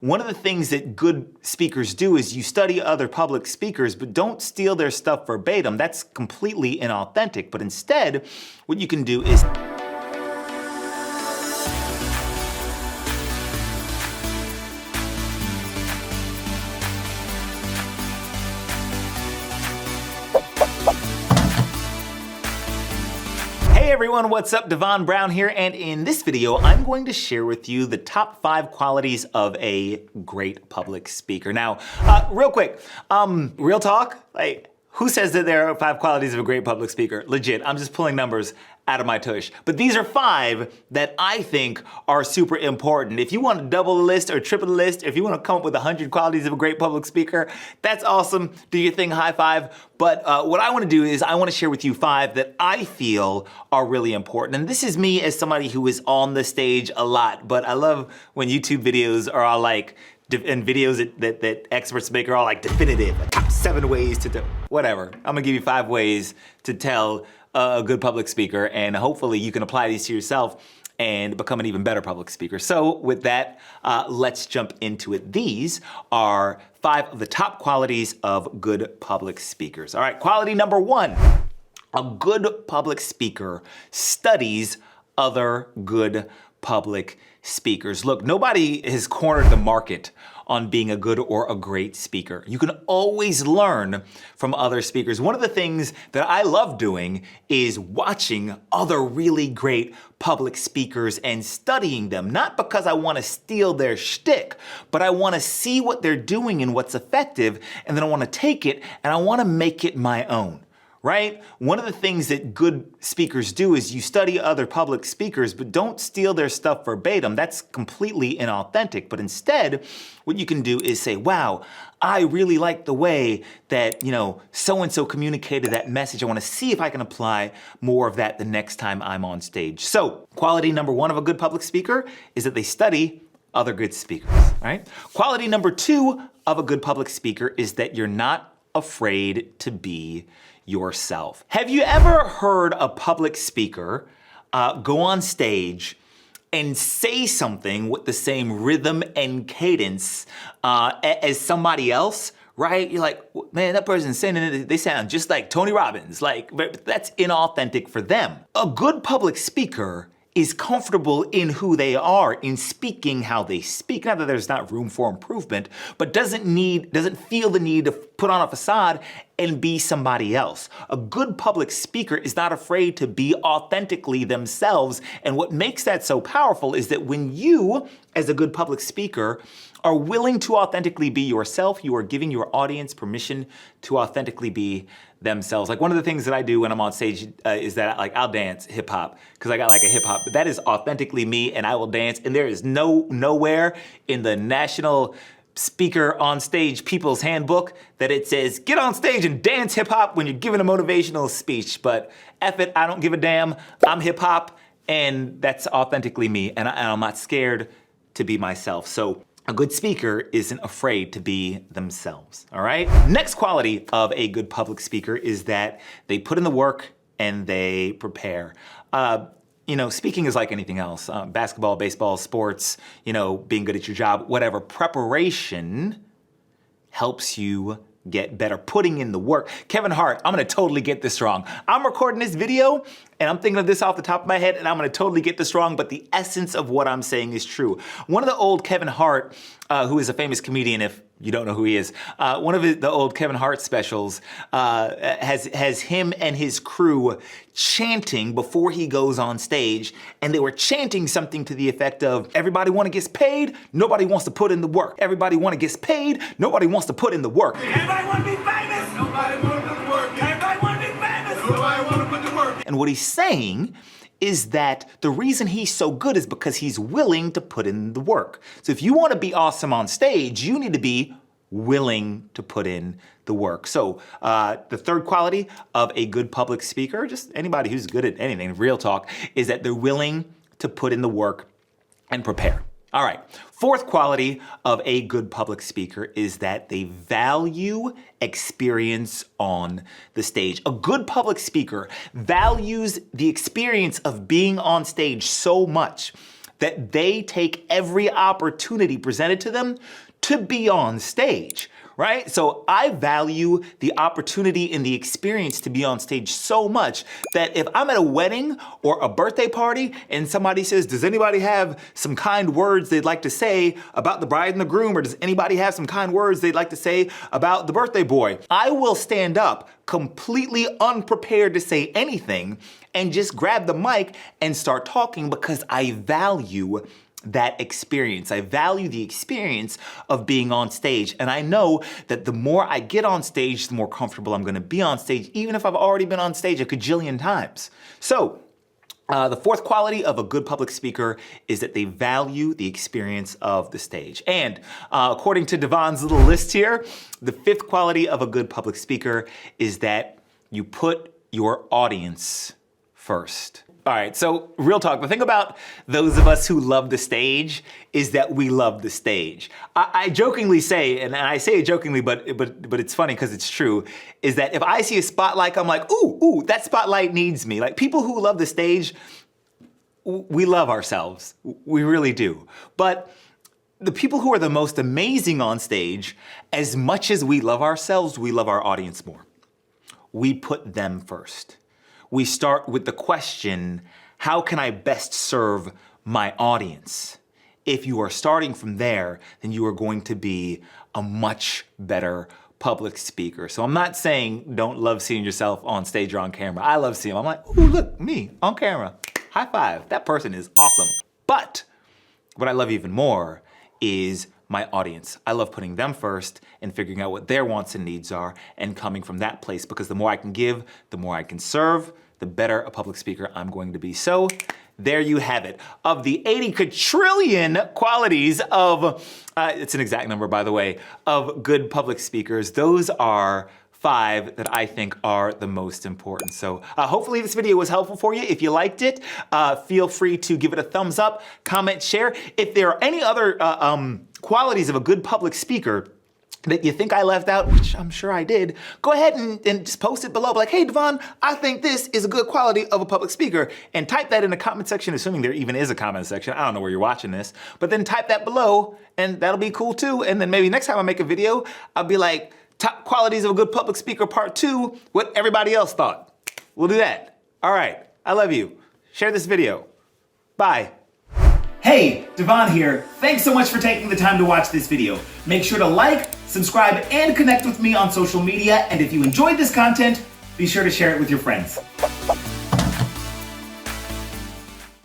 One of the things that good speakers do is you study other public speakers, but don't steal their stuff verbatim. That's completely inauthentic. But instead, what you can do is Hey everyone, what's up? Devon Brown here, and in this video, I'm going to share with you the top 5 qualities of a great public speaker. Now, real quick, real talk, like, who says that there are 5 qualities of a great public speaker? Legit, I'm just pulling numbers out of my tush. But these are 5 that I think are super important. If you want to double the list or triple the list, if you want to come up with 100 qualities of a great public speaker, that's awesome. Do your thing, high five. But what I want to do is I want to share with you 5 that I feel are really important. And this is me as somebody who is on the stage a lot. But I love when YouTube videos are all like, and videos that experts make are all like definitive, top 7 ways to do, whatever. I'm gonna give you 5 ways to tell a good public speaker, and hopefully you can apply these to yourself and become an even better public speaker. So with that, let's jump into it. These are 5 of the top qualities of good public speakers. All right, quality number 1, a good public speaker studies other good public speakers. Look, nobody has cornered the market on being a good or a great speaker. You can always learn from other speakers. One of the things that I love doing is watching other really great public speakers and studying them, not because I want to steal their shtick, but I want to see what they're doing and what's effective, and then I want to take it and I want to make it my own. Right? One of the things that good speakers do is you study other public speakers, but don't steal their stuff verbatim. That's completely inauthentic. But instead, what you can do is say, wow, I really like the way that, so-and-so communicated that message. I want to see if I can apply more of that the next time I'm on stage. So quality number 1 of a good public speaker is that they study other good speakers, right? Quality number 2 of a good public speaker is that you're not afraid to be yourself. Have you ever heard a public speaker go on stage and say something with the same rhythm and cadence as somebody else? Right? You're like, man, that person's saying it, they sound just like Tony Robbins. Like, but that's inauthentic for them. A good public speaker is comfortable in who they are, in speaking how they speak. Not that there's not room for improvement, but doesn't feel the need to put on a facade and be somebody else. A good public speaker is not afraid to be authentically themselves. And what makes that so powerful is that when you, as a good public speaker, are willing to authentically be yourself, you are giving your audience permission to authentically be themselves. Like one of the things that I do when I'm on stage is that I'll dance hip hop because I got like a hip hop, but that is authentically me and I will dance. And there is nowhere in the National Speaker on Stage People's Handbook that it says, get on stage and dance hip hop when you're giving a motivational speech. But F it, I don't give a damn. I'm hip hop and that's authentically me. And I'm not scared to be myself. So a good speaker isn't afraid to be themselves, all right? Next quality of a good public speaker is that they put in the work and they prepare. Speaking is like anything else, basketball, baseball, sports, being good at your job, whatever. Preparation helps you get better, putting in the work. Kevin Hart, I'm gonna totally get this wrong. I'm recording this video and I'm thinking of this off the top of my head and I'm gonna totally get this wrong, but the essence of what I'm saying is true. One of the old Kevin Hart, who is a famous comedian, if you don't know who he is, one of the old Kevin Hart specials has him and his crew chanting before he goes on stage, and they were chanting something to the effect of, everybody wanna get paid, nobody wants to put in the work. Everybody wanna get paid, nobody wants to put in the work. Everybody wanna be famous, nobody wanna put the work. Everybody wanna be famous, nobody wanna put the work. And what he's saying is that the reason he's so good is because he's willing to put in the work. So if you want to be awesome on stage, you need to be willing to put in the work. So the third quality of a good public speaker, just anybody who's good at anything, real talk, is that they're willing to put in the work and prepare. All right, fourth quality of a good public speaker is that they value experience on the stage. A good public speaker values the experience of being on stage so much that they take every opportunity presented to them to be on stage, right? So I value the opportunity and the experience to be on stage so much that if I'm at a wedding or a birthday party and somebody says, does anybody have some kind words they'd like to say about the bride and the groom, or does anybody have some kind words they'd like to say about the birthday boy? I will stand up completely unprepared to say anything and just grab the mic and start talking because I value that experience. I value the experience of being on stage. And I know that the more I get on stage, the more comfortable I'm gonna be on stage, even if I've already been on stage a cajillion times. So, the fourth quality of a good public speaker is that they value the experience of the stage. And according to Devon's little list here, the fifth quality of a good public speaker is that you put your audience first. All right, so real talk, the thing about those of us who love the stage is that we love the stage. I jokingly say, and I say it jokingly, but it's funny because it's true, is that if I see a spotlight, I'm like, ooh, that spotlight needs me. Like, people who love the stage, we love ourselves. We really do. But the people who are the most amazing on stage, as much as we love ourselves, we love our audience more. We put them first. We start with the question, how can I best serve my audience? If you are starting from there, then you are going to be a much better public speaker. So I'm not saying don't love seeing yourself on stage or on camera. I love seeing them. I'm like, ooh, look, me on camera. High five. That person is awesome. But what I love even more is my audience. I love putting them first and figuring out what their wants and needs are and coming from that place, because the more I can give, the more I can serve, the better a public speaker I'm going to be. So there you have it. Of the 80 quadrillion qualities of, it's an exact number by the way, of good public speakers, those are 5 that I think are the most important. So hopefully this video was helpful for you. If you liked it, feel free to give it a thumbs up, comment, share. If there are any other qualities of a good public speaker that you think I left out, which I'm sure I did, go ahead and just post it below. Like, hey, Devon, I think this is a good quality of a public speaker. And type that in the comment section, assuming there even is a comment section. I don't know where you're watching this, but then type that below and that'll be cool too. And then maybe next time I make a video, I'll be like, top qualities of a good public speaker part 2, what everybody else thought. We'll do that. All right, I love you. Share this video. Bye. Hey, Devon here. Thanks so much for taking the time to watch this video. Make sure to like, subscribe, and connect with me on social media. And if you enjoyed this content, be sure to share it with your friends.